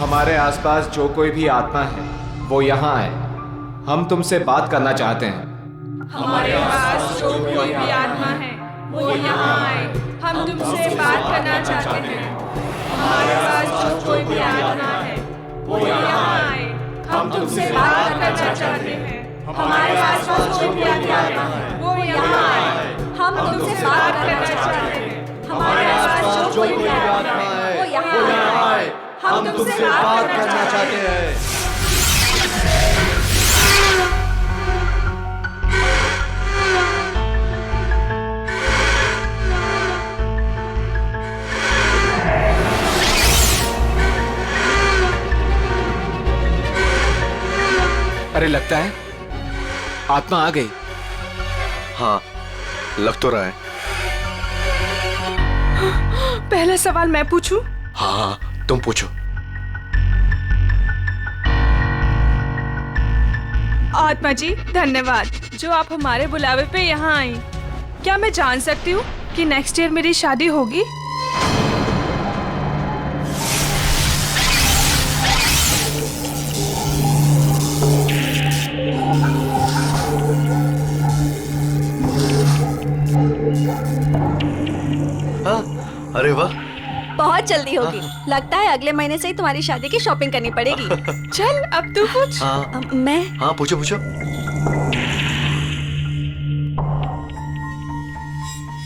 हमारे आसपास जो कोई भी आत्मा है वो यहाँ आए। हम तुमसे बात करना चाहते हैं। हमारे पास जो कोई भी आत्मा है वो यहाँ आए। हम तुमसे बात करना चाहते हैं। हमारे पास जो कोई भी आत्मा है वो यहाँ आए। हम तुमसे बात करना चाहते हैं। हमारे पास जो कोई भी आत्मा है वो यहाँ आए। हम तुमसे बात करना चाहते हैं। हमारे पास जो कोई भी आत्मा है वो यहाँ आए। हम तुमसे बात करना चाहते हैं। अरे लगता है आत्मा आ गई। हाँ, लग तो रहा है। पहला सवाल मैं पूछूं? हाँ हाँ, तुम पूछो। आत्मा जी धन्यवाद जो आप हमारे बुलावे पे यहाँ आई। क्या मैं जान सकती हूँ कि नेक्स्ट ईयर मेरी शादी होगी? हाँ, अरे वाह। बहुत जल्दी होगी। लगता है अगले महीने से ही तुम्हारी शादी की शॉपिंग करनी पड़ेगी। चल अब तू पूछ। हाँ मैं हाँ, पूछो पूछो।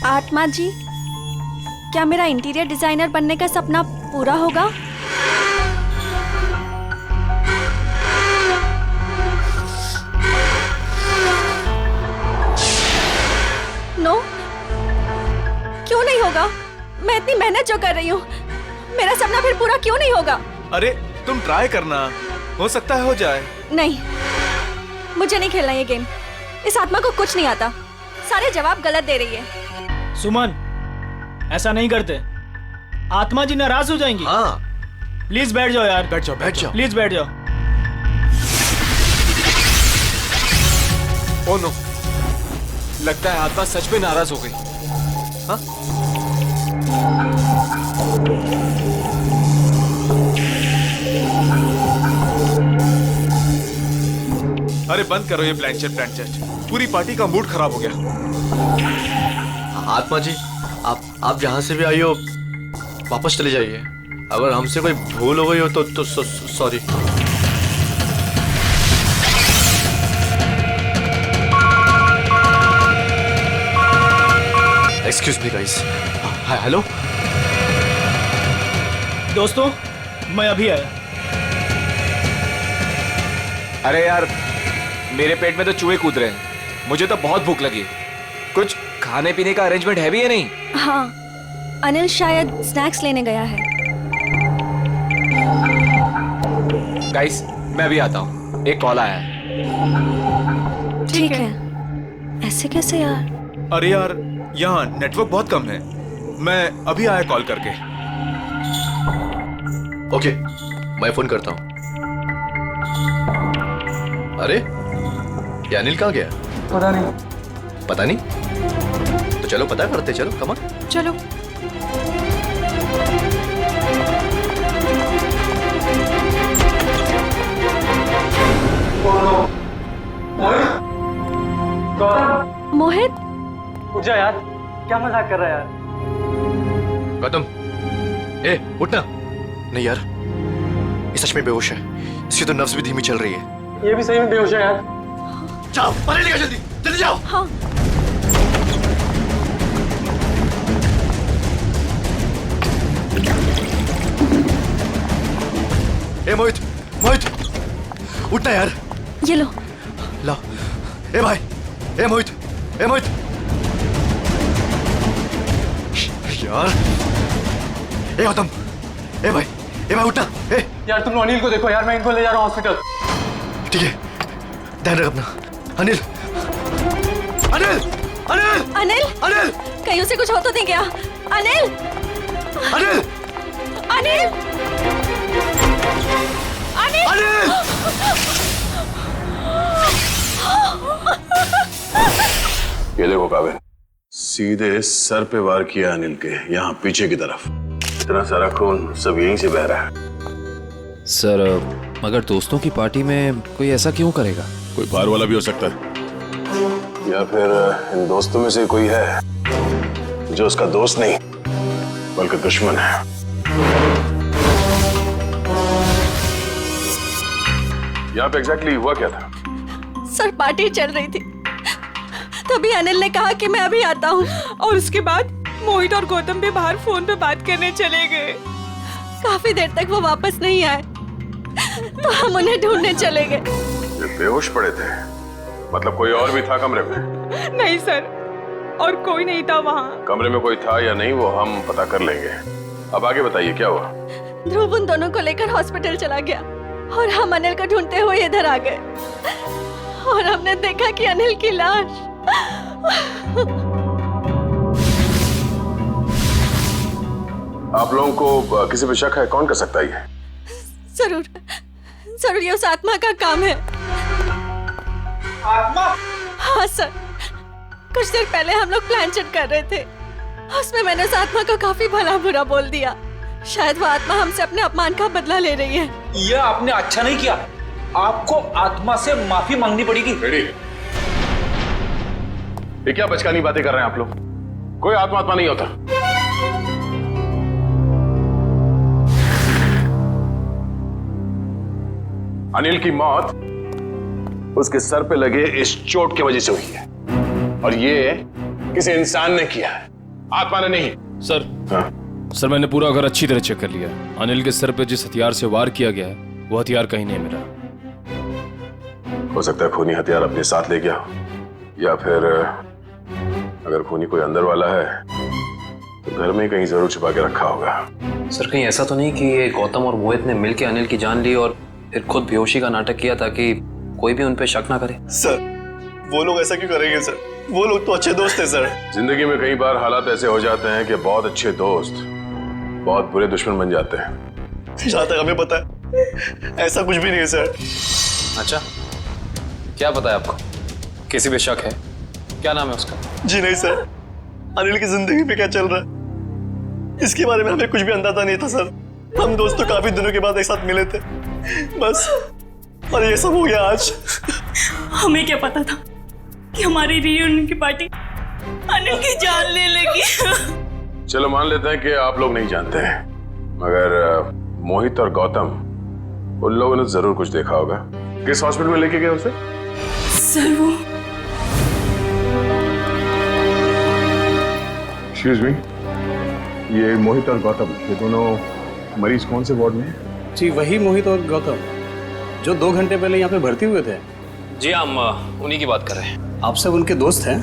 आत्मा जी, क्या मेरा इंटीरियर डिजाइनर बनने का सपना पूरा होगा? नो, क्यों नहीं होगा? मैं इतनी मेहनत जो कर रही हूँ, मेरा सपना फिर पूरा क्यों नहीं होगा? अरे तुम ट्राई करना, हो सकता है हो जाए। नहीं, मुझे नहीं खेलना ये गेम। इस आत्मा को कुछ नहीं आता, सारे जवाब गलत दे रही है। सुमन, ऐसा नहीं करते, आत्मा जी नाराज हो जाएंगी। हाँ, प्लीज बैठ जाओ यार। बैठ जाओ बैठ जाओ। प्लीज बैठ जाओ। ओ नो, लगता है आत्मा सच में नाराज हो गई। हाँ? अरे बंद करो ये प्लानचेट। पूरी पार्टी का मूड खराब हो गया। आत्मा जी, आप जहाँ से भी आई हो वापस चले जाइए। अगर हमसे कोई भूल हो गई हो तो sorry. Excuse me guys. Hello दोस्तों, मैं अभी आया। अरे यार, मेरे पेट में तो चूहे कूद रहे हैं। मुझे तो बहुत भूख लगी है। कुछ खाने पीने का अरेंजमेंट है भी या नहीं? हाँ, अनिल शायद स्नैक्स लेने गया है। गाइस, मैं अभी आता हूँ, एक कॉल आया है। ठीक है। ऐसे कैसे यार? अरे यार, यहाँ नेटवर्क बहुत कम है। मैं अभी आया कॉल करके। ओके, मैं फोन करता हूँ। अरे ये अनिल कहाँ गया? पता नहीं। तो चलो पता करते, चलो कमा। चलो। मोहित, उठ जा यार, क्या मजाक कर रहा है यार? गौतम, ए उठना। नहीं यार, ये सच में बेहोश है। इसकी तो नब्ज भी धीमी चल रही है। ये भी सही में बेहोश है यार। जाओ पानी लेकर, जल्दी जल्दी जाओ। हाँ। ए मोहित, मोहित उठना यार। ये लो। लाओ। ए भाई, ए मोहित, ए मोहित। यार, ए गौतम, ए भाई उठना। ए यार तुम अनिल को देखो यार, मैं इनको ले जा रहा हूँ हॉस्पिटल। ठीक है, ध्यान रख अपना। अनिल, अनिल, अनिल, अनिल, अनिल, कहीं उसे कुछ हो तो नहीं गया? अनिल, अनिल, अनिल, अनिल, अनिल। ये देखो काबिल, सीधे सर पे वार किया अनिल के, यहाँ पीछे की तरफ। इतना सारा खून सब यहीं से बह रहा है। सर मगर दोस्तों की पार्टी में कोई ऐसा क्यों करेगा? कोई बाहर वाला भी हो सकता है, या फिर इन दोस्तों में से कोई है जो उसका दोस्त नहीं बल्कि दुश्मन है। यहाँ पे एग्जैक्टली हुआ क्या था? सर पार्टी चल रही थी, तभी अनिल ने कहा कि मैं अभी आता हूँ। और उसके बाद मोहित और गौतम भी बाहर फोन पे बात करने चले गए। काफी देर तक वो वापस नहीं आए, तो हम उन्हें ढूंढने चले गए। ये बेहोश पड़े थे, मतलब कोई और भी था कमरे में? नहीं सर, और कोई नहीं था वहाँ। कमरे में कोई था या नहीं वो हम पता कर लेंगे। अब आगे बताइए क्या हुआ? ध्रुव उन दोनों को लेकर हॉस्पिटल चला गया और हम अनिल को ढूंढते हुए इधर आ गए और हमने देखा कि अनिल की लाश। आप लोगों को किसी पे शक है? कौन कर सकता है ये? जरूर जरूर ये उस आत्मा का काम है। आत्मा? हाँ सर, कुछ देर पहले हम लोग प्लान चेट कर रहे थे, उसमें मैंने उस आत्मा को काफी भला बुरा बोल दिया। शायद वो आत्मा हमसे अपने अपमान का बदला ले रही है। ये आपने अच्छा नहीं किया, आपको आत्मा से माफी मांगनी पड़ेगी। रेडी? ये क्या बचकानी बातें कर रहे हैं आप लोग? कोई आत्मा नहीं होता। अनिल की मौत उसके सर पे लगे इस चोट की वजह से हुई है, और ये किसी इंसान ने किया है, आत्मा ने नहीं। सर, हाँ? सर मैंने पूरा घर अच्छी तरह चेक कर लिया। अनिल के सर पे जिस हथियार से वार किया गया है वो हथियार कहीं नहीं मिला। हो सकता है खूनी हथियार अपने साथ ले गया हो, या फिर अगर खूनी कोई अंदर वाला है तो घर में कहीं जरूर छिपा के रखा होगा। सर कहीं ऐसा तो नहीं कि ये गौतम और मोहित ने मिलकर अनिल की जान ली और फिर खुद बेहोशी का नाटक किया ताकि कोई भी उन पे शक ना करे? सर वो लोग ऐसा क्यों करेंगे सर? वो लोग तो अच्छे दोस्त हैं सर। जिंदगी में कई बार हालात ऐसे हो जाते हैं कि बहुत अच्छे दोस्त बहुत बुरे दुश्मन बन जाते हैं। जहाँ तक हमें पता है ऐसा कुछ भी नहीं है सर। अच्छा, क्या पता है आपको? किसी पे शक है? क्या नाम है उसका? जी नहीं सर, अनिल की जिंदगी में क्या चल रहा है इसके बारे में हमें कुछ भी अंदाजा नहीं था सर। हम दोस्त तो काफी दिनों के बाद एक साथ मिले थे बस, और ये सब हो गया आज। हमें क्या पता था कि हमारी रियूनियन की पार्टी अनिल की जान ले लेगी। चलो मान लेते हैं कि आप लोग नहीं जानते हैं, मगर मोहित और गौतम उन लोगों ने जरूर कुछ देखा होगा। किस हॉस्पिटल में लेके गए उसे? सर वो एक्सक्यूज मी, ये मोहित और गौतम ये दोनों मरीज कौन से वार्ड में हैं? जी वही मोहित और गौतम जो 2 घंटे पहले यहाँ पे भर्ती हुए थे। जी हम उन्हीं की बात कर रहे हैं। आप सब उनके दोस्त हैं?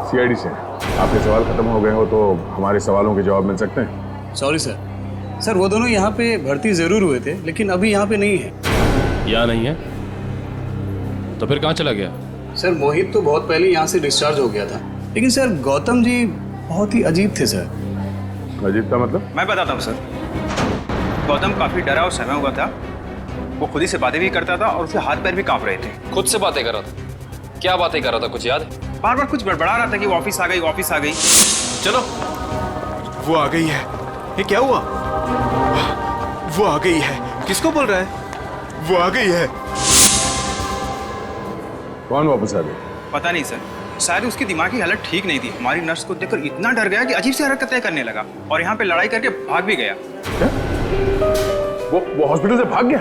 सीआईडी से। आपके सवाल खत्म हो गए हो तो हमारे सवालों के जवाब मिल सकते हैं? Sorry sir. सर वो दोनों यहाँ पे भर्ती जरूर हुए थे लेकिन अभी यहाँ पे नहीं है। यहाँ नहीं है तो फिर कहाँ चला गया? सर मोहित तो बहुत पहले यहाँ से डिस्चार्ज हो गया था, लेकिन सर गौतम जी बहुत ही अजीब थे सर। अजीब का मतलब? मैं बताता हूँ सर। गौतम काफी डरा और सहमा हुआ था। वो खुद ही से बातें भी करता था और उसके हाथ पैर भी कांप रहे थे। खुद से बातें कर रहा था? क्या बातें कर रहा था, कुछ याद है? बार बार कुछ बड़बड़ा रहा था कि वो ऑफिस आ गई, ऑफिस आ गई। चलो, वो आ गई है। ये क्या हुआ? वो आ गई है। किसको बोल रहा है? वो आ गई है। कौन वापस आ गई? पता नहीं सर, शायद उसकी दिमागी हालत ठीक नहीं थी। हमारी नर्स को देखकर इतना डर गया कि अजीब सी हरकतें करने लगा और यहाँ पे लड़ाई करके भाग भी गया। क्या? वो हॉस्पिटल से भाग गया?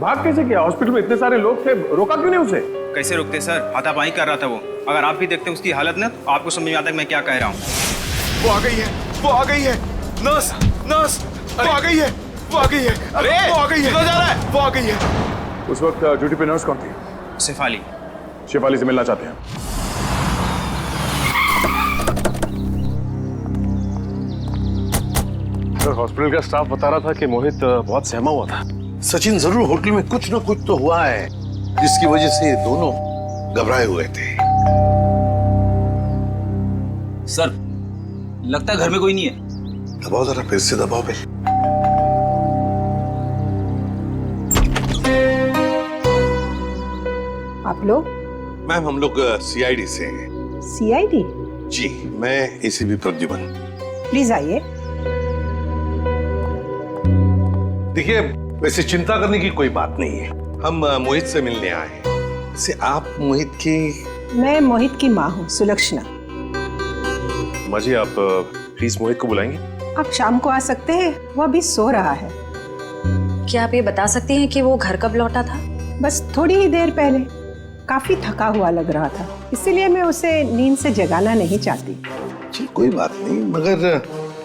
भाग कैसे गया? हॉस्पिटल में इतने सारे लोग थे, रोका क्यों नहीं उसे? कैसे रोकते सर, हाथापाई कर रहा था वो। अगर आप भी देखते उसकी हालत ना तो आपको समझ में आता है मैं क्या कह रहा हूँ। वो आ गई है, वो आ गई है। नर्स, नर्स, वो आ गई है, वो आ गई है। अरे वो आ गई है, जा रहा है, वो आ गई है। उस वक्त ड्यूटी पे नर्स कौन थी? शेफाली। शेफाली से मिलना चाहते हैं। सर हॉस्पिटल का स्टाफ बता रहा था कि मोहित बहुत सहमा हुआ था। सचिन जरूर होटल में कुछ ना कुछ तो हुआ है जिसकी वजह से दोनों घबराए हुए थे। सर लगता है घर में कोई नहीं है। दबाओ जरा, फिर से दबाओ पे। आप लोग? मैम हम लोग सीआईडी से हैं। सीआईडी? जी, मैं एसीपी प्रद्युमन। प्लीज आइए। देखिए देखिए, वैसे चिंता करने की कोई बात नहीं है। हम मोहित से मिलने आए हैं। वैसे आप मोहित की? मैं मोहित की माँ हूँ, सुलक्षणा। माँ जी, आप प्लीज मोहित को बुलाएंगे? आप शाम को आ सकते हैं, वो अभी सो रहा है। क्या आप ये बता सकती हैं कि वो घर कब लौटा था? बस थोड़ी ही देर पहले। काफी थका हुआ लग रहा था, इसीलिए मैं उसे नींद से जगाना नहीं चाहती। जी कोई बात नहीं, मगर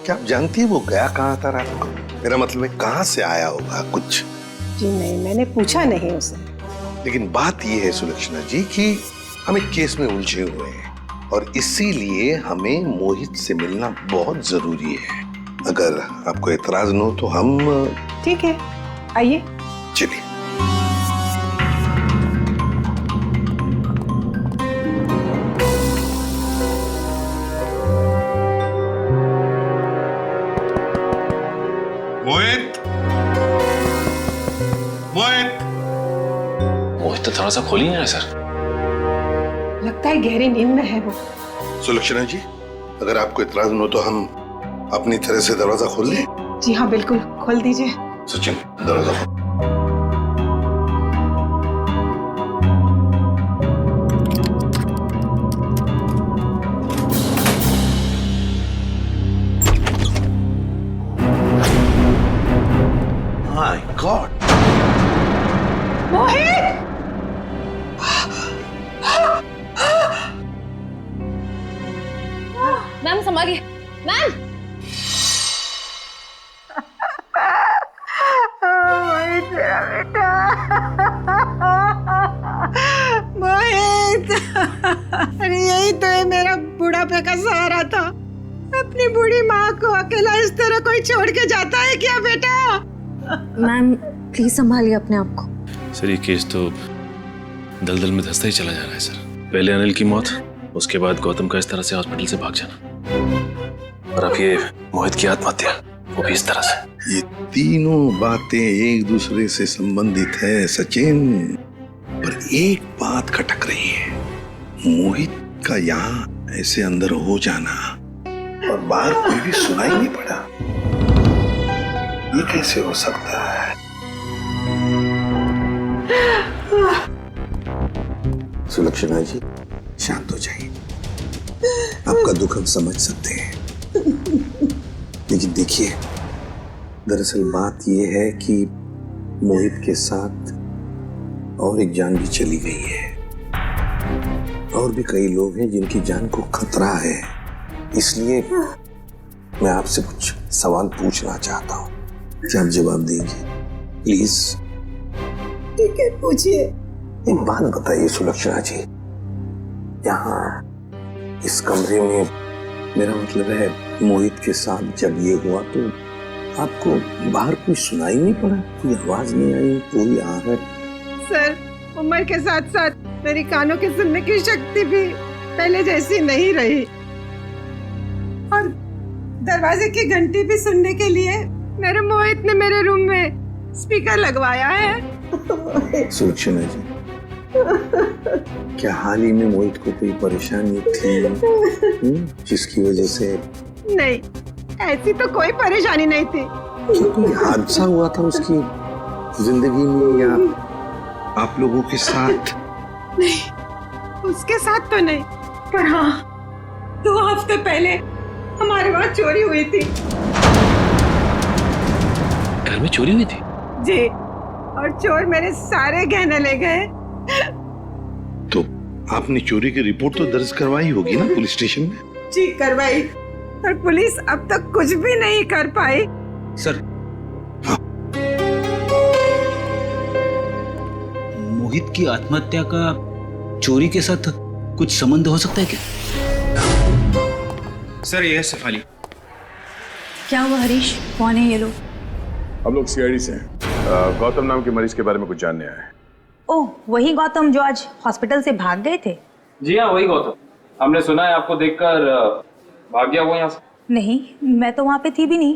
क्या आप जानती है वो गया कहाँ था रात को? मेरा मतलब है कहाँ से आया होगा कुछ? जी नहीं, मैंने पूछा नहीं उसे। लेकिन बात ये है सुलक्षणा जी कि हम एक केस में उलझे हुए हैं और इसीलिए हमें मोहित से मिलना बहुत जरूरी है। अगर आपको एतराज न हो तो हम... ठीक है, आइए। चलिए। मोहित, मोहित, मोहित तो दरवाजा खोल ही नहीं रहा सर। लगता है गहरी नींद में है वो। सुलक्षणा जी, अगर आपको इतराज न हो तो हम अपनी तरह से दरवाजा खोल लें? जी हाँ, बिल्कुल, खोल दीजिए। सचिन, दरवाजा खोल। My God, Mohit! मैम संभालिए, मैम। मोहित मेरा बेटा, मोहित! अरे यही तो है मेरा बुढ़ापे का सहारा था। अपनी बूढ़ी माँ को अकेला इस तरह कोई छोड़ के जाता है क्या बेटा? मैम प्लीज संभालिए अपने आप को। सर ये केस तो दलदल में धंसता ही चला जा रहा है सर। पहले अनिल की मौत, उसके बाद गौतम का इस तरह से हॉस्पिटल से भाग जाना, और अब ये मोहित की आत्महत्या, वो भी इस तरह से। ये तीनों बातें एक दूसरे से संबंधित है सचिन, पर एक बात खटक रही है। मोहित का यहाँ ऐसे अंदर हो जाना और बाहर कोई भी सुनाई नहीं पड़ा, ये कैसे हो सकता है? सुलक्षणा जी, शांत हो जाइए। आपका दुख हम समझ सकते हैं, लेकिन देखिए, दरअसल बात यह है कि मोहित के साथ और एक जान भी चली गई है, और भी कई लोग हैं जिनकी जान को खतरा है। इसलिए मैं आपसे कुछ सवाल पूछना चाहता हूँ, क्या आप जवाब देंगे प्लीज? ठीक है, पूछिए। एक बात बताइए सुलक्षणा जी, यहाँ इस कमरे में, मेरा मतलब है मोहित के साथ जब ये हुआ तो आपको बाहर कोई सुनाई नहीं पड़ा? कोई आवाज नहीं आई, कोई आहट? सर, उम्र के साथ साथ मेरी कानों की सुनने की शक्ति भी पहले जैसी नहीं रही, और दरवाजे की घंटी भी सुनने के लिए मेरे मोहित ने मेरे रूम में स्पीकर लगवाया है। सुलक्षणा जी, क्या हाल ही में मोहित को कोई परेशानी थी जिसकी वजह से? नहीं, ऐसी तो कोई परेशानी नहीं थी। क्या कोई हादसा हुआ था उसकी जिंदगी में या आप लोगों के साथ? नहीं, उसके साथ तो नहीं, पर हाँ, 2 हफ्ते पहले हमारे वहाँ चोरी हुई थी। घर में चोरी हुई थी? जी, और चोर मेरे सारे गहने ले गए। तो आपने चोरी की रिपोर्ट तो दर्ज करवाई होगी ना पुलिस स्टेशन में? जी करवाई, पर पुलिस अब तक कुछ भी नहीं कर पाई। सर, हाँ। मोहित की आत्महत्या का चोरी के साथ कुछ संबंध हो सकता है क्या? सर ये है सफाली। क्या हुआ हरीश, कौन है ये लोग? हम लोग सीआईडी से हैं। गौतम नाम के मरीज के बारे में कुछ जानने आए हैं। ओह, वही गौतम जो आज हॉस्पिटल से भाग गए थे? जी हाँ, वही गौतम। हमने सुना है आपको देखकर भाग गया वो यहाँ से। नहीं, मैं तो वहाँ पे थी भी नहीं।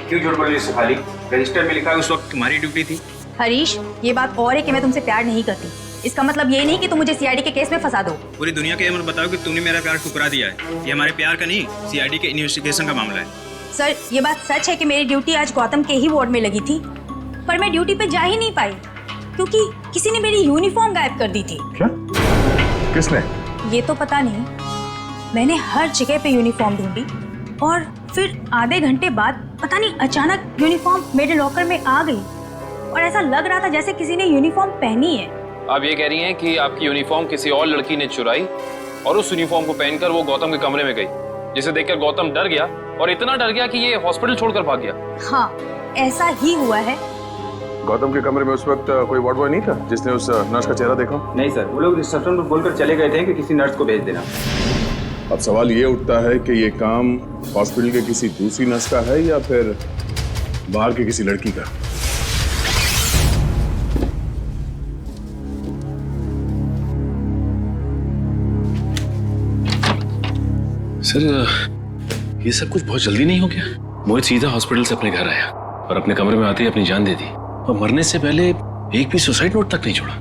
क्यों झूठ बोल रही है सफाली? रजिस्टर में लिखा है उस वक्त तुम्हारी ड्यूटी थी। हरीश, ये बात और है कि मैं तुमसे प्यार नहीं करती। इसका मतलब ये नहीं कि तुम मुझे सीआईडी के केस में फंसा दो। पूरी दुनिया के ये मत बताओ कि तुमने मेरा प्यार ठुकरा दिया है। ये हमारे प्यार का नहीं, सीआईडी के इन्वेस्टिगेशन का मामला है। सर, ये बात सच है कि मेरी ड्यूटी आज गौतम के ही वार्ड में लगी थी, पर मैं ड्यूटी पे जा ही नहीं पाई क्योंकि किसी ने मेरी यूनिफॉर्म गायब कर दी थी। क्या? किसने? ये तो पता नहीं। मैंने हर जगह पे यूनिफॉर्म ढूंढी और फिर आधे घंटे बाद पता नहीं अचानक यूनिफॉर्म मेरे लॉकर में आ गई और ऐसा लग रहा था जैसे किसी ने यूनिफॉर्म पहनी है। आप ये कह रही हैं कि आपकी यूनिफॉर्म किसी और लड़की ने चुराई और उस यूनिफॉर्म को पहनकर वो गौतम के कमरे में गई, जिसे देखकर गौतम डर गया और इतना डर गया कि ये हॉस्पिटल छोड़कर भाग गया। हाँ, ऐसा ही हुआ है। गौतम के कमरे में उस वक्त कोई वार्ड बॉय नहीं था जिसने उस नर्स का चेहरा देखा? नहीं सर, वो लोग रिसेप्शन पर बोलकर चले गए थे कि किसी नर्स को भेज देना। अब सवाल ये उठता है कि ये काम हॉस्पिटल के किसी दूसरी नर्स का है या फिर बाहर की किसी लड़की का? सर, ये सब कुछ बहुत जल्दी नहीं हो गया? मोहित सीधा हॉस्पिटल से अपने घर आया और अपने कमरे में आते ही अपनी जान दे दी और मरने से पहले एक भी सुसाइड नोट तक नहीं छोड़ा।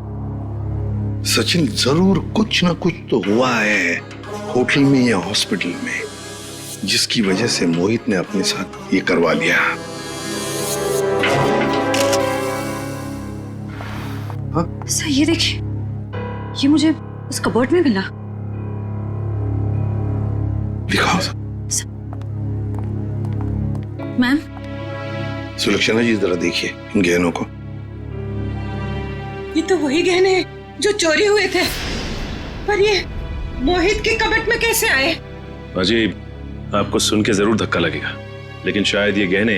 सचिन, जरूर कुछ ना कुछ तो हुआ है होटल में या हॉस्पिटल में, जिसकी वजह से मोहित ने अपने साथ ये करवा लिया। हाँ? सर ये देखिए, ये मुझे उस कबर्ड में मिला। दिखाओ। मैम। सुलक्षणा जी, जरा देखिए इन गहनों को। ये तो वही गहने हैं जो चोरी हुए थे, पर ये मोहित के कबर्ड में कैसे आए? अजीब, आपको सुन के जरूर धक्का लगेगा, लेकिन शायद ये गहने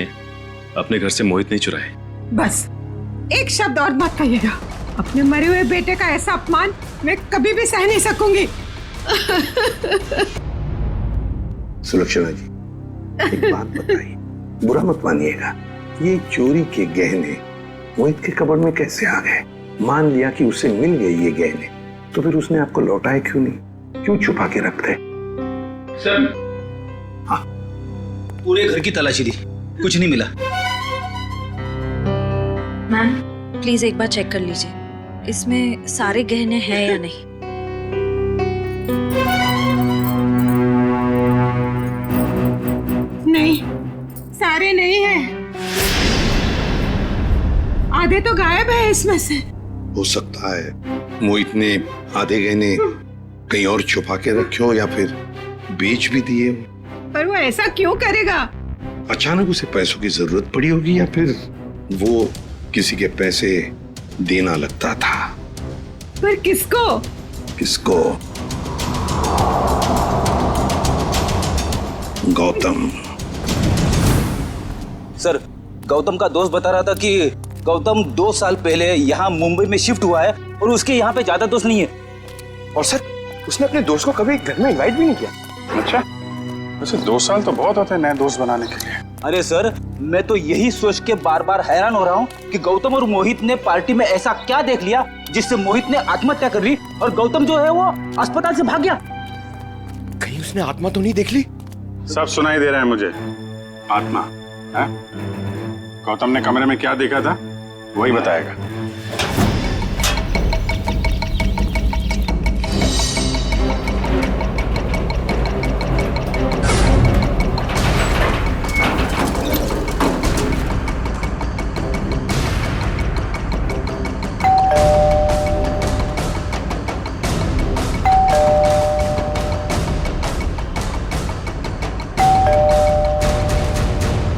अपने घर से मोहित नहीं चुराए। बस एक शब्द और मत कहिएगा। अपने मरे हुए बेटे का ऐसा अपमान मैं कभी भी सह नहीं सकूंगी। सुलक्षणा जी, एक बात बताइए, बुरा मत मानिएगा, ये चोरी के गहने मोहित के कबर्ड में कैसे आ गए? मान लिया कि उसे मिल गए ये गहने, तो फिर उसने आपको लौटाए क्यों नहीं? क्यों छुपा के रखते? सर, हाँ, पूरे घर की तलाशी दी, कुछ नहीं मिला। मैम, प्लीज एक बार चेक कर लीजिए, इसमें सारे गहने हैं या नहीं। नहीं, सारे नहीं हैं। आधे तो गायब है इसमें से। हो सकता है मोहित ने आधे गहने कहीं और छुपा के रखे हो या फिर बेच भी दिए। पर वो ऐसा क्यों करेगा? अचानक उसे पैसों की जरूरत पड़ी होगी या फिर वो किसी के पैसे देना लगता था। पर किसको? किसको? गौतम। सर, गौतम का दोस्त बता रहा था कि गौतम 2 साल पहले यहाँ मुंबई में शिफ्ट हुआ है और उसके यहाँ पे ज्यादा दोस्त नहीं है। और सर, उसने अपने दोस्त को कभी घर में इनवाइट भी नहीं किया। अच्छा, वैसे 2 साल तो बहुत होते हैं नए दोस्त बनाने के लिए। अरे सर, मैं तो यही सोच के बार बार हैरान हो रहा हूँ कि गौतम और मोहित ने पार्टी में ऐसा क्या देख लिया जिससे मोहित ने आत्महत्या कर ली और गौतम जो है वो अस्पताल से भाग गया। कहीं उसने आत्मा तो नहीं देख ली? सब सुनाई दे रहा है मुझे। आत्मा है? गौतम ने कमरे में क्या देखा था वही बताएगा।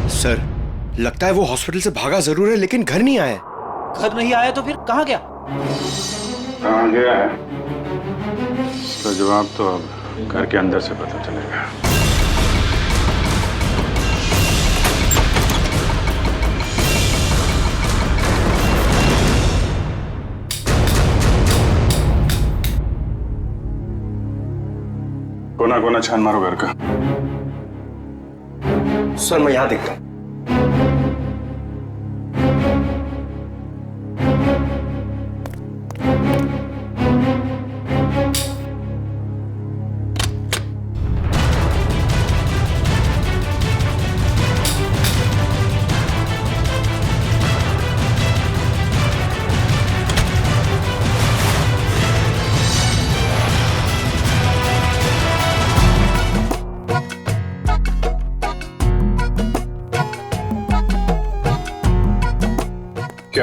सर, लगता है वो हॉस्पिटल से भागा जरूर है लेकिन घर नहीं आया। घर नहीं आया तो फिर कहाँ गया? कहाँ गया है तो जवाब तो अब घर के अंदर से पता चलेगा। कोना कोना छान मारो घर का। सर, मैं यहाँ देखता हूँ।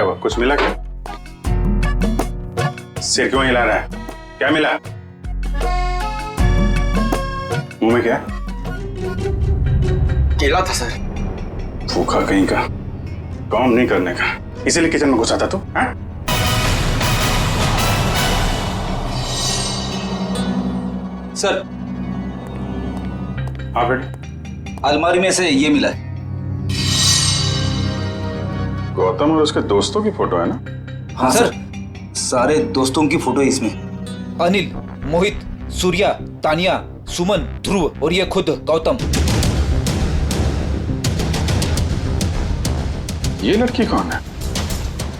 हुआ? कुछ मिला क्या? सिर क्यों हिला रहा है? क्या मिला? मुंह में क्या? केला था सर। भूखा कहीं का, काम नहीं करने का, इसीलिए किचन में घुसा था तू? हाँ? सर। हाँ बेटे। अलमारी में से ये मिला है। गौतम और उसके दोस्तों की फोटो है ना? हाँ सर, सारे दोस्तों की फोटो है इसमें। अनिल, मोहित, सूर्या, तानिया, सुमन, ध्रुव और ये खुद गौतम। ये लड़की कौन है?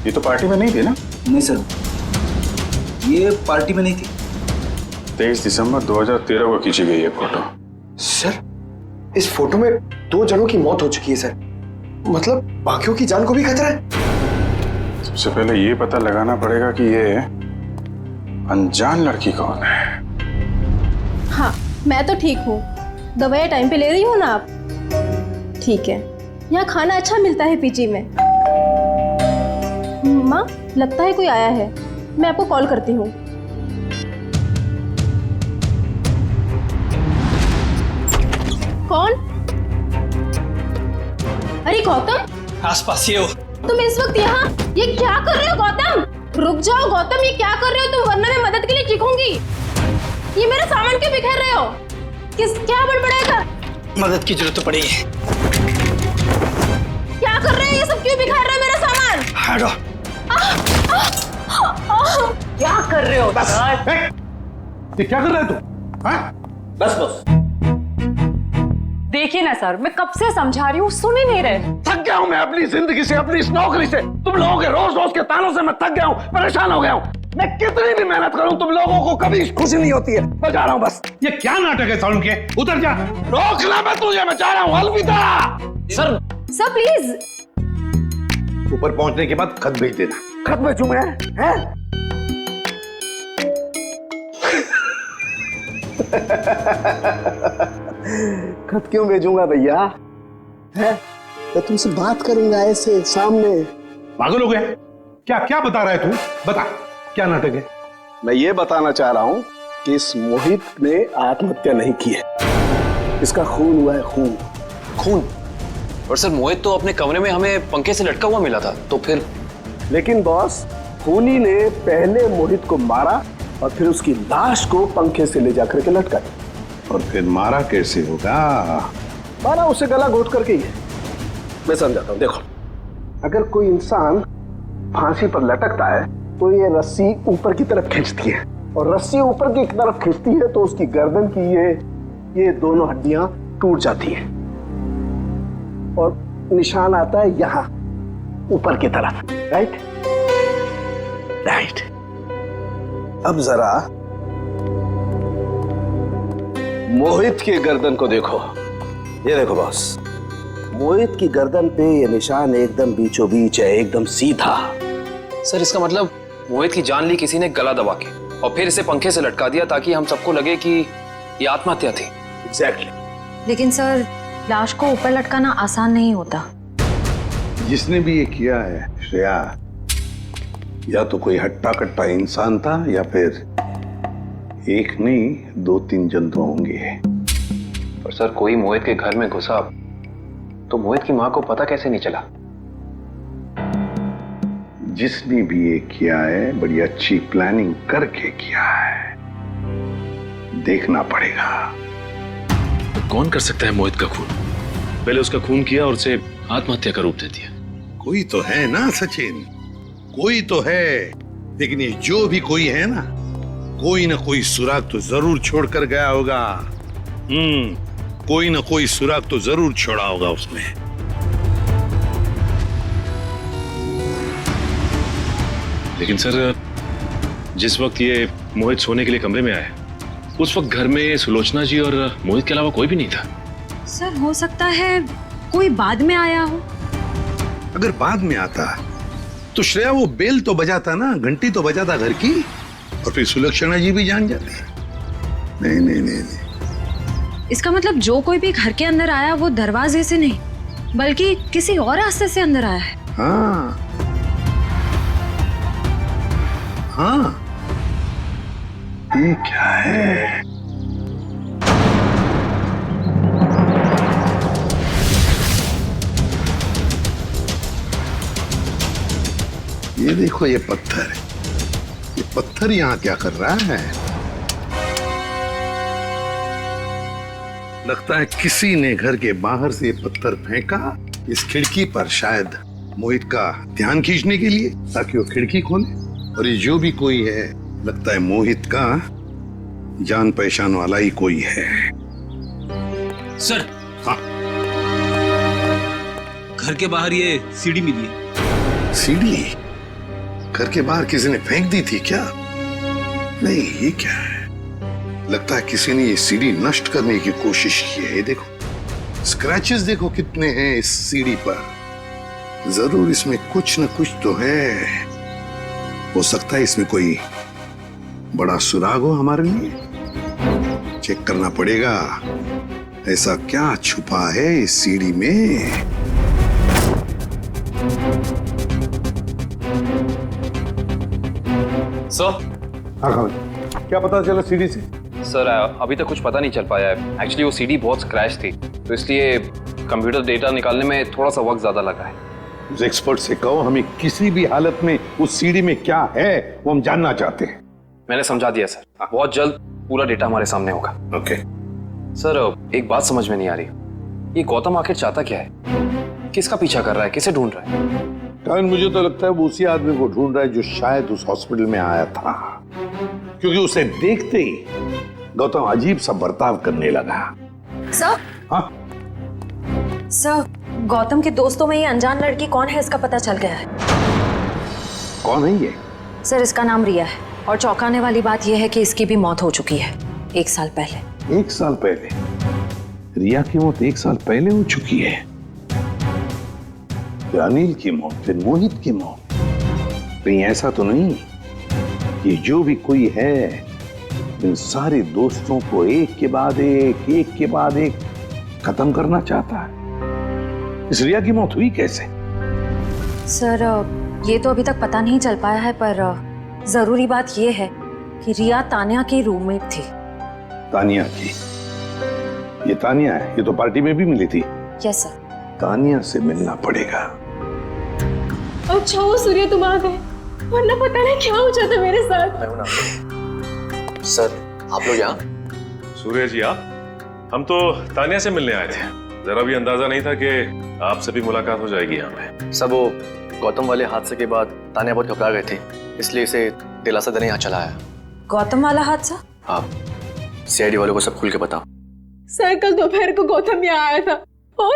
ये तो पार्टी में नहीं थी ना? नहीं सर, ये पार्टी में नहीं थी। 23 दिसंबर 2013 को खींची गई है फोटो। सर, इस फोटो में 2 जनों की मौत हो चुकी है सर। मतलब बाकियों की जान को भी खतरा है। सबसे पहले ये पता लगाना पड़ेगा कि ये अनजान लड़की कौन है। हाँ, मैं तो ठीक हूँ। दवाइयाँ टाइम पे ले रही हो ना आप? ठीक है। यहाँ खाना अच्छा मिलता है पीजी में। माँ, लगता है कोई आया है। मैं आपको कॉल करती हूँ। कौन? अरे गौतम, आसपास ही हो। तुम इस वक्त यहाँ ये क्या कर रहे हो गौतम? रुक जाओ गौतम, ये क्या कर रहे हो तुम, वरना मैं मदद के लिए चीखूंगी। ये मेरा सामान क्यों बिखेर रहे हो? क्या बड़बड़ाएगा? मदद की जरूरत तो पड़ी है। क्या कर रहे हो? ये सब क्यों बिखेर रहे हो मेरा सामान? हटो। क्या कर रहे हो? बस। ये क्या कर रहा है तू? बस बस। देखिए ना सर, मैं कब से समझा रही हूँ, सुन ही नहीं रहे। थक गया हूँ मैं अपनी जिंदगी से, अपनी इस नौकरी से। तुम लोगों के रोज रोज के तानों से मैं थक गया हूँ, परेशान हो गया हूँ। मैं कितनी भी मेहनत करूँ तुम लोगों को कभी खुशी नहीं होती है। मैं जा रहा हूँ बस। ये क्या नाटक है साउंड के? उतर जा। रोकना मैं तुझे, मैं जा रहा हूँ। अलविदा। Sir please. ऊपर पहुंचने के बाद खत भेज देना। खत भेजूं मैं? हैं? खत क्यों भेजूंगा भैया? है? मैं तुमसे बात करूंगा ऐसे सामने। पागल हो गया? क्या क्या बता रहा है तू? बता, क्या नाटक है? मैं ये बताना चाह रहा हूं कि इस मोहित ने आत्महत्या नहीं की है। इसका खून हुआ है, खून। खून? और सर, मोहित तो अपने कमरे में हमें पंखे से लटका हुआ मिला था, तो फिर? लेकिन बॉस, खूनी ने पहले मोहित को मारा और फिर उसकी लाश को पंखे से ले जाकर के लटका दिया। और फिर मारा कैसे होगा? मारा उसे गला घोट करके ही है। मैं समझाता हूँ, देखो। अगर कोई इंसान फांसी पर लटकता है तो ये रस्सी ऊपर की तरफ खींचती है, और रस्सी ऊपर की तरफ खींचती है तो उसकी गर्दन की ये दोनों हड्डियां टूट जाती हैं और निशान आता है यहां ऊपर की तरफ। राइट? राइट। अब जरा मोहित की गर्दन को देखो। ये देखो बॉस, मोहित की गर्दन पे ये निशान एकदम बीचों बीच है, एकदम सीधा। सर, इसका मतलब मोहित की जान ली किसी ने गला दबा के और फिर इसे पंखे से लटका दिया ताकि हम सबको लगे कि ये आत्महत्या थी। एग्जैक्टली। लेकिन सर, लाश को ऊपर लटकाना आसान नहीं होता। जिसने भी ये किया है श्रेया, या तो कोई हट्टा कट्टा इंसान था या फिर एक नहीं 2-3 जंतु होंगे। और सर, कोई मोहित के घर में घुसा तो मोहित की मां को पता कैसे नहीं चला? जिसने भी ये किया है बड़ी अच्छी प्लानिंग करके किया है। देखना पड़ेगा। तो कौन कर सकता है मोहित का खून? पहले उसका खून किया और उसे आत्महत्या का रूप दे दिया। कोई तो है ना सचिन, कोई तो है। लेकिन ये जो भी कोई है ना कोई सुराग तो जरूर छोड़कर गया होगा। कोई ना कोई सुराग तो जरूर छोड़ा होगा उसने। लेकिन सर, जिस वक्त ये मोहित सोने के लिए कमरे में आया, उस वक्त घर में सुलोचना जी और मोहित के अलावा कोई भी नहीं था। सर, हो सकता है कोई बाद में आया हो। अगर बाद में आता तो श्रेया वो बेल तो बजाता ना, घंटी तो बजाता घर की, और फिर सुलक्षणा जी भी जान जाती। नहीं नहीं नहीं नहीं। इसका मतलब जो कोई भी घर के अंदर आया वो दरवाजे से नहीं बल्कि किसी और रास्ते से अंदर आया है। हाँ, हाँ, ये क्या है? ये देखो, ये पत्थर यहाँ क्या कर रहा है? लगता है किसी ने घर के बाहर से ये पत्थर फेंका इस खिड़की पर, शायद मोहित का ध्यान खींचने के लिए, ताकि वो खिड़की खोले। और ये जो भी कोई है, लगता है मोहित का जान पहचान वाला ही कोई है। सर, हाँ, घर के बाहर ये सीढ़ी मिली है। सीढ़ी घर के बाहर किसी ने फेंक दी थी क्या? नहीं, ये क्या है? लगता है किसी ने ये सीढ़ी नष्ट करने की कोशिश की है। ये देखो, स्क्रैचेस देखो कितने हैं इस सीढ़ी पर। जरूर इसमें कुछ न कुछ तो है। हो सकता है इसमें कोई बड़ा सुराग हो हमारे लिए। चेक करना पड़ेगा, ऐसा क्या छुपा है इस सीढ़ी में। सर, हाँ, क्या पता चला सीढ़ी से? सर अभी तक कुछ पता नहीं चल पाया है। एक्चुअली वो सीढ़ी बहुत स्क्रैच थी, तो इसलिए कंप्यूटर डेटा निकालने में थोड़ा सा वक्त ज्यादा लगा है। उस एक्सपर्ट से कहो, हमें किसी भी हालत में उस सीढ़ी में क्या है वो हम जानना चाहते हैं। मैंने समझा दिया सर, बहुत जल्द पूरा डेटा हमारे सामने होगा। ओके सर, एक बात समझ में नहीं आ रही, ये गौतम आखिर चाहता क्या है? किसका पीछा कर रहा है? किसे ढूंढ रहा है? कारण मुझे तो लगता है वो उसी आदमी को ढूंढ रहा है जो शायद उस हॉस्पिटल में आया था, क्योंकि उसे देखते ही गौतम अजीब सा बर्ताव करने लगा। सर, हाँ? सर, गौतम के दोस्तों में ये अनजान लड़की कौन है इसका पता चल गया है। कौन है ये? सर, इसका नाम रिया है और चौंकाने वाली बात यह है कि इसकी भी मौत हो चुकी है 1 साल पहले। 1 साल पहले? रिया की मौत 1 साल पहले हो चुकी है। फिर अनिल की मौत, फिर मोहित की मौत। कहीं ऐसा तो नहीं कि जो भी कोई है इन सारे दोस्तों को एक के बाद एक खत्म करना चाहता है? इस रिया की मौत हुई कैसे? सर, ये तो अभी तक पता नहीं चल पाया है, पर जरूरी बात यह है कि रिया तानिया की रूममेट थी। तानिया की? ये तानिया है, ये तो पार्टी में भी मिली थी। Yes sir. तानिया से मिलना पड़ेगा। अच्छा वो सूर्य, तुम आ गए, वरना पता नहीं क्या हो जाता मेरे साथ। सर, आप लोग यहाँ? सूर्य जी, आप? हम तो तानिया से मिलने आए थे। जरा भी अंदाजा नहीं था कि आपसे भी मुलाकात हो जाएगी यहाँ पे। सब वो गौतम वाले हादसे के बाद तानिया बहुत घबरा गई थी, इसलिए इसे दिलासा देने यहाँ चला आया। गौतम वाला हादसा? हाँ, सीआईडी वालों को सब खुल के बताओ। सर, कल दोपहर को गौतम यहाँ आया था और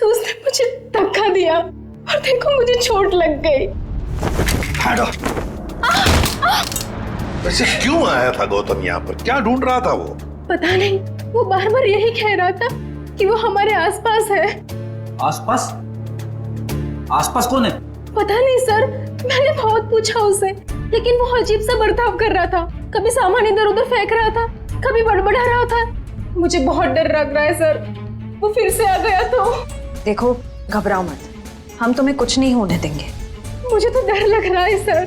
उसने मुझे धक्का दिया और देखो मुझे चोट लग गई। वैसे क्यों आया था गौतम यहाँ पर? क्या ढूंढ रहा था वो? पता नहीं, वो बार बार यही कह रहा था कि वो हमारे आसपास है। आसपास? आसपास कौन है? पता नहीं सर, मैंने बहुत पूछा उसे, लेकिन वो अजीब सा बर्ताव कर रहा था। कभी सामान इधर उधर फेंक रहा था, कभी बड़बड़ा रहा था। मुझे बहुत डर लग रहा है सर, वो फिर से आ गया तो। देखो, घबराओ मत, हम तुम्हें कुछ नहीं होने देंगे। मुझे तो डर लग रहा है सर।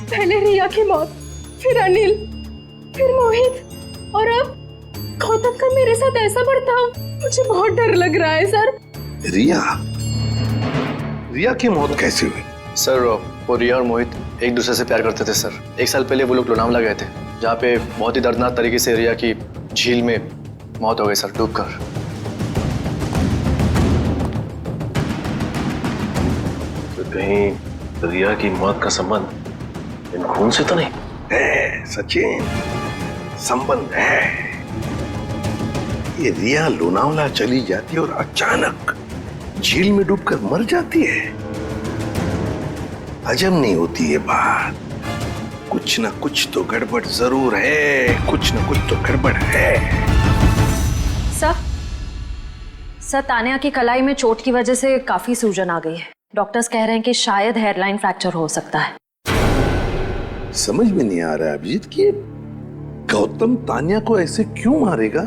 पहले रिया की मौत, फिर अनिल, फिर मोहित और अब गौतम का मेरे साथ ऐसा बर्ताव। मुझे बहुत डर लग रहा है सर। रिया की मौत कैसे हुई? सर, वो रिया और मोहित एक दूसरे से प्यार करते थे सर। 1 साल पहले वो लोग लोनावला गए थे, जहाँ पे बहुत ही दर्दनाक तरीके से रिया की झील में मौत हो गई सर, डूबकर। तो कहीं रिया की मौत का संबंध इन खून से तो नहीं है? सचिन, संबंध है। ये रिया लोनावला चली जाती है और अचानक झील में डूबकर मर जाती है। हजम नहीं होती ये बात। कुछ ना कुछ तो गड़बड़ जरूर है, कुछ ना कुछ तो गड़बड़ है। सर, तानिया की कलाई में चोट की वजह से काफी सूजन आ गई है। डॉक्टर्स कह रहे हैं कि शायद हेयरलाइन फ्रैक्चर हो सकता है। समझ में नहीं आ रहा है अभिजीत कि गौतम तानिया को ऐसे क्यों मारेगा?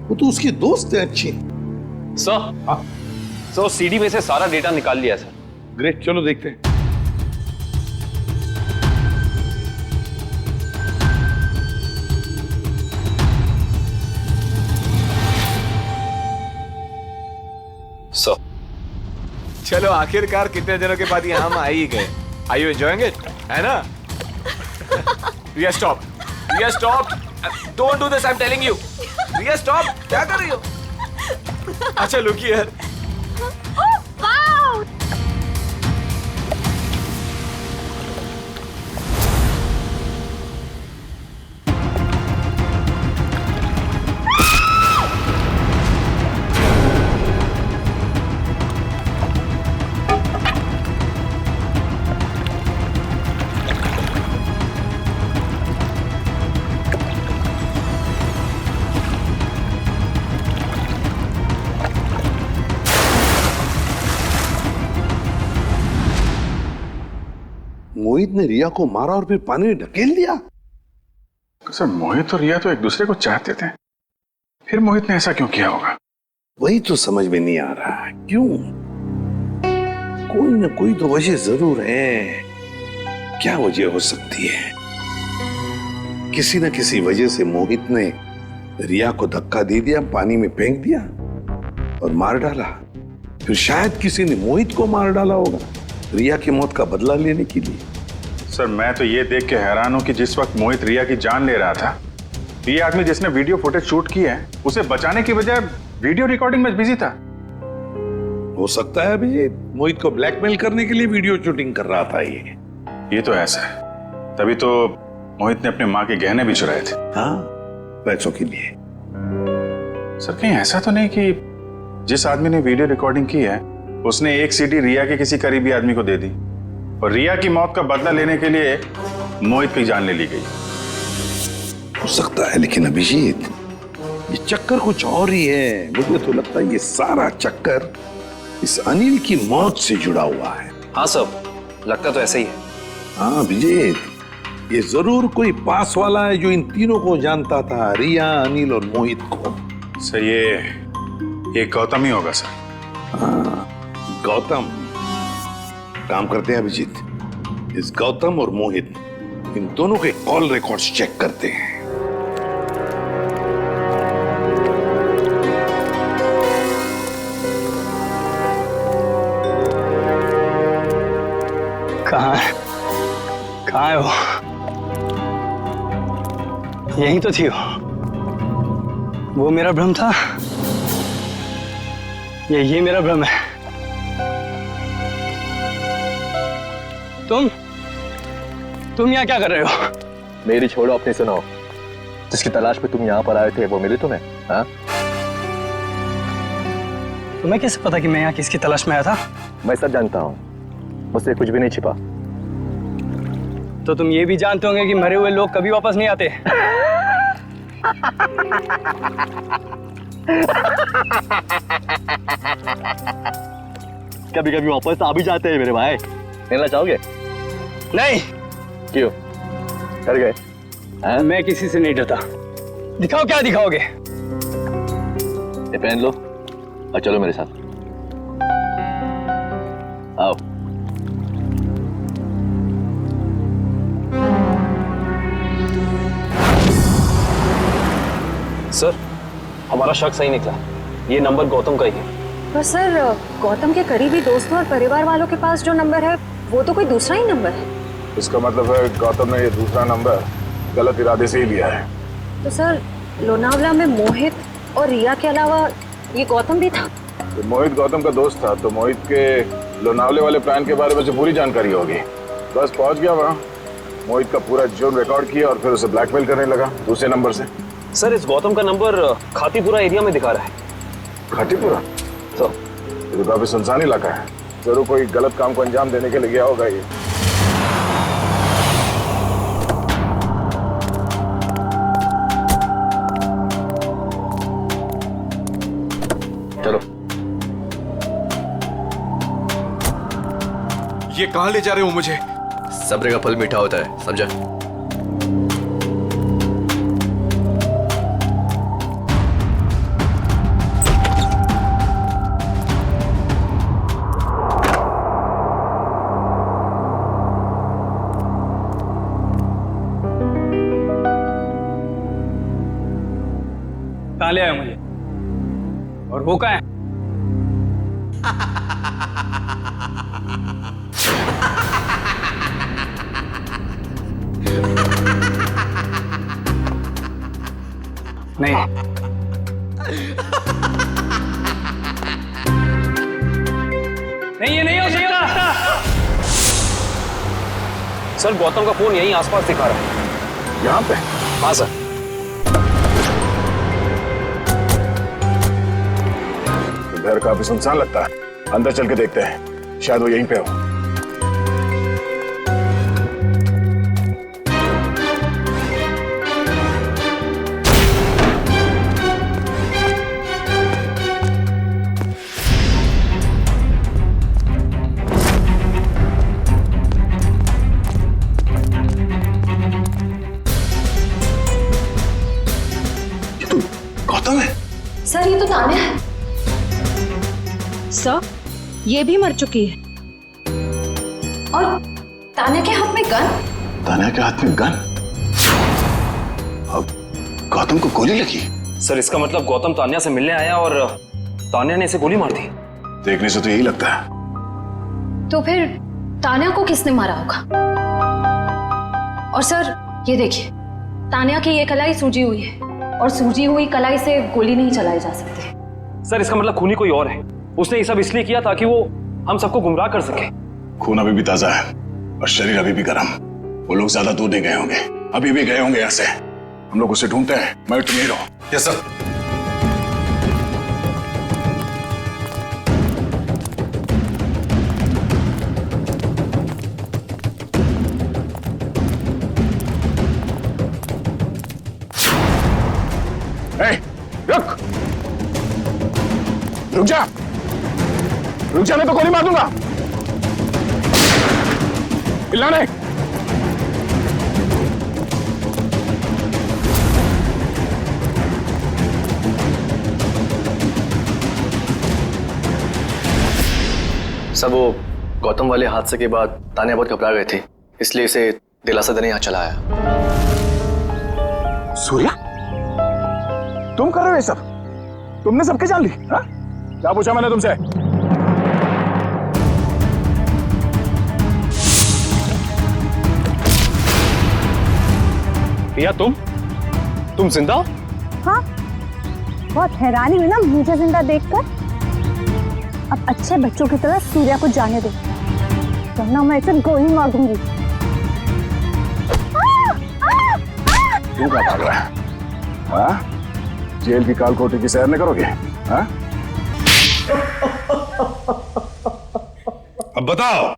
वो तो उसकी दोस्त है अच्छी। सर, सीडी में से सारा डेटा निकाल लिया सर। ग्रेट, चलो देखते हैं। चलो आखिरकार कितने दिनों के बाद ये हम आ ही गए। Are you enjoying it? है ना? Riya stop, Riya stop, don't do this, I am telling you. Riya stop, क्या कर रही हो? अच्छा लुक हियर। मोहित ने रिया को मारा और फिर पानी में ढकेल दिया। सर मोहित और रिया तो एक दूसरे को चाहते थे, फिर मोहित ने ऐसा क्यों किया होगा? वही तो समझ में नहीं आ रहा है, क्यों? कोई ना कोई तो वजह जरूर है। क्या वजह हो सकती है? किसी न किसी वजह से मोहित ने रिया को धक्का दे दिया, पानी में फेंक दिया और मार डाला। फिर शायद किसी ने मोहित को मार डाला होगा रिया की मौत का बदला लेने के लिए। सर मैं तो ये देख के हैरान हूं कि जिस वक्त मोहित रिया की जान ले रहा था, ये आदमी जिसने वीडियो फुटेज शूट की है उसे बचाने की बजाय वीडियो रिकॉर्डिंग में बिजी था। हो सकता है अभी मोहित को ब्लैकमेल करने के लिए वीडियो शूटिंग कर रहा था। ये तो ऐसा है, तभी तो मोहित ने अपने माँ के गहने भी चुराए थे। हाँ, पैसों के लिए। सर कहीं ऐसा तो नहीं कि जिस आदमी ने वीडियो रिकॉर्डिंग की है उसने एक सीडी रिया के किसी करीबी आदमी को दे दी और रिया की मौत का बदला लेने के लिए मोहित की जान ले ली गई? हो सकता है, लेकिन अभिजीत ये चक्कर कुछ और ही है। मुझे तो लगता है ये सारा चक्कर इस अनिल की मौत से जुड़ा हुआ है। हाँ सब लगता तो ऐसा ही है। हाँ अभिजीत, ये जरूर कोई पास वाला है जो इन तीनों को जानता था, रिया, अनिल और मोहित को। सर ये गौतम ही होगा सर। हाँ गौतम। काम करते हैं अभिजीत, इस गौतम और मोहित इन दोनों के कॉल रिकॉर्ड्स चेक करते हैं। कहाँ है वो? यही तो थी वो मेरा भ्रम था। ये मेरा भ्रम है। तुम यहाँ क्या कर रहे हो? मेरी छोड़ो, अपनी सुनाओ। जिसकी तलाश में तुम यहाँ पर आए थे वो मिली तुम्हें? हाँ? तुम्हें कैसे पता कि मैं यहाँ किसकी तलाश में आया था? मैं सब जानता हूँ, मुझसे कुछ भी नहीं छिपा। तो तुम ये भी जानते होंगे कि मरे हुए लोग कभी वापस नहीं आते। कभी कभी वापस आ भी जाते हैं मेरे भाई। मिलना चाहोगे? नहीं। क्यों? डर गए? मैं किसी से नहीं डरता। दिखाओ क्या दिखाओगे? ये पहन लो और चलो मेरे साथ। आओ। सर हमारा शक सही निकला, ये नंबर गौतम का ही है। पर सर गौतम के करीबी दोस्तों और परिवार वालों के पास जो नंबर है वो तो कोई दूसरा ही नंबर है। इसका मतलब है गौतम ने ये दूसरा नंबर गलत इरादे से ही लिया है। तो सर लोनावला में मोहित और रिया के अलावा ये गौतम भी था? तो मोहित गौतम का दोस्त था, तो मोहित के लोनावले वाले प्लान के बारे में जो पूरी जानकारी होगी। बस पहुंच गया वहाँ, मोहित का पूरा जोन रिकॉर्ड किया और फिर उसे ब्लैकमेल करने लगा दूसरे नंबर से। सर इस गौतम का नंबर खातीपुरा एरिया में दिखा रहा है। खातीपुरा? तो ये तो काफी सुनसान इलाका है, जरूर कोई गलत काम को अंजाम देने के लिए गया होगा ये। चलो। ये कहां ले जा रहे हो मुझे? सब्र का फल मीठा होता है, समझा? कहाँ ले आए मुझे? और वो कहाँ है? नहीं नहीं, ये नहीं हो सकता। सर गौतम का फोन यहीं आसपास दिखा रहा है। यहाँ पे? हाँ सर। घर काफी सुनसान लगता है, अंदर चल के देखते हैं, शायद वो यहीं पे हो। गौतम है? सर ये तो तान्या है। सर ये भी मर चुकी है। और तान्या के हाथ में गन। तान्या के हाथ में गन? अब गौतम को गोली लगी? सर इसका मतलब गौतम तान्या से मिलने आया और तान्या ने इसे गोली मार दी। देखने से तो यही लगता है। तो फिर तान्या को किसने मारा होगा? और सर ये देखिए, तान्या की ये कलाई सूजी हुई है और सूजी हुई कलाई से गोली नहीं चलाई जा सकती। सर इसका मतलब खूनी कोई और है। उसने ये सब इसलिए किया ताकि वो हम सबको गुमराह कर सके। खून अभी भी ताजा है और शरीर अभी भी गर्म। वो लोग ज्यादा दूर नहीं गए होंगे, अभी भी गए होंगे यहाँ से। हम लोग उसे ढूंढते हैं। मैं तुम यहीं रहो। Yes sir. रुक रुक जा, रुक जा, मैं तो गोली मार दूंगा। चिल्लाने। सर वो गौतम वाले हादसे के बाद तान्या बहुत घबरा गए थे, इसलिए इसे दिलासा देने यहाँ चला आया। सूर्या, तुम कर रहे हो ये सब? तुमने सबके जान ली? हाँ? क्या पूछा मैंने तुमसे? या तुम जिंदा हो? हाँ, बहुत हैरानी हुई ना मुझे जिंदा देखकर। अब अच्छे बच्चों की तरह सूर्या को जाने दो, वरना मैं इसे गोली मार दूंगी। क्यों क्या भाग रहा है? हाँ? जेल की काल कोठरी की सैर नहीं करोगे? हाँ? अब बताओ,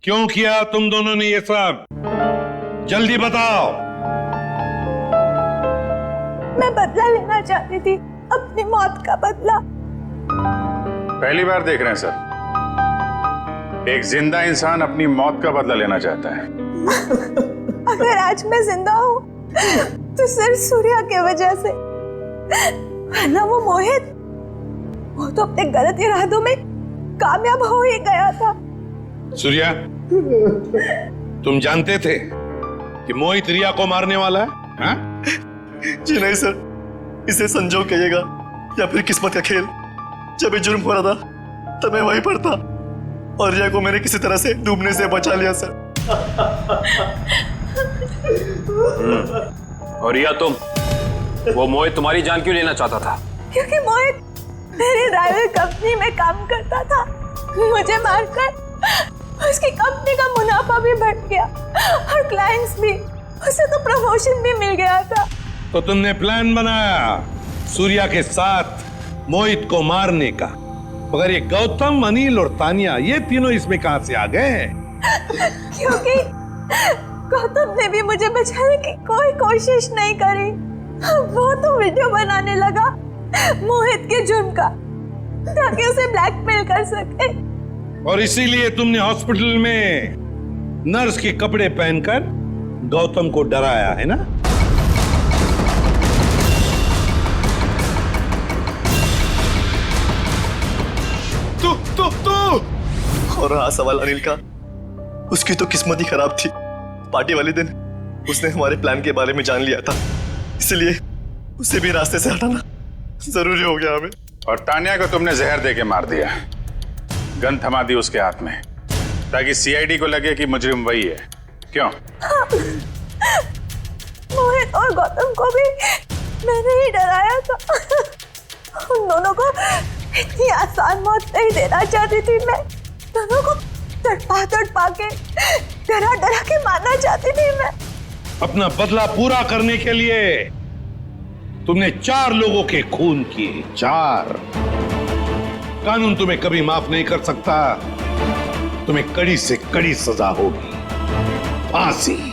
क्यों किया तुम दोनों ने ये सब? जल्दी बताओ। मैं बदला लेना चाहती थी, अपनी मौत का बदला। पहली बार देख रहे हैं सर, एक जिंदा इंसान अपनी मौत का बदला लेना चाहता है। अगर आज मैं जिंदा हूँ तो सिर्फ सूर्या की वजह से, वरना वो मोहित, वो तो अपने गलत इरादों में कामयाब हो ही गया था। सूर्या, तुम जानते थे कि मोहित रिया को मारने वाला है? हाँ? जी नहीं सर, इसे संजोग कहिएगा या फिर किस्मत का खेल। जब ये जुर्म हो रहा था तब मैं वहीं पर था और रिया को मैंने किसी तरह से डूबने से बचा लिया सर। और रिया तुम, वो मोहित तुम्हारी जान क्यों लेना चाहता था? क्योंकि मोहित मेरी ड्राइवर कंपनी में काम करता था। मुझे मारकर उसकी कंपनी का मुनाफा भी बढ़ गया और क्लाइंट्स भी, उसे तो प्रमोशन भी मिल गया था। तो तुमने प्लान बनाया सूर्या के साथ मोहित को मारने का, मगर ये गौतम, अनिल और तान्या, ये तीनों इसमें कहां से आ गए? क्योंकि गौतम ने भी मुझे बचाने की कोई कोशिश नहीं करी। वो तो वीडियो बनाने लगा मोहित के जुर्म का, ताकि उसे ब्लैकमेल कर सके। और इसीलिए तुमने हॉस्पिटल में नर्स के कपड़े पहनकर गौतम को डराया है ना? तू और रहा सवाल अनिल का, उसकी तो किस्मत ही खराब थी। पार्टी वाले दिन उसने हमारे प्लान के बारे में जान लिया था, इसलिए उसे भी रास्ते से हटाना जरूरी हो गया हमें। और तान्या को तुमने जहर देके मार दिया, गन थमा दी उसके हाथ में, ताकि सीआईडी को लगे कि मुजरिम वही है। क्यों? मोहित और और गौतम को भी मैंने ही डराया था। उन दोनों को इतनी आसान मौत नहीं देना चाहती थी मैं। दोनों को तड़पा के डरा डरा के मारना चाहती थी मैं। अपना बदला पूरा करने के लिए तुमने 4 लोगों के खून किए, 4। कानून तुम्हें कभी माफ नहीं कर सकता। तुम्हें कड़ी से कड़ी सजा होगी, फांसी।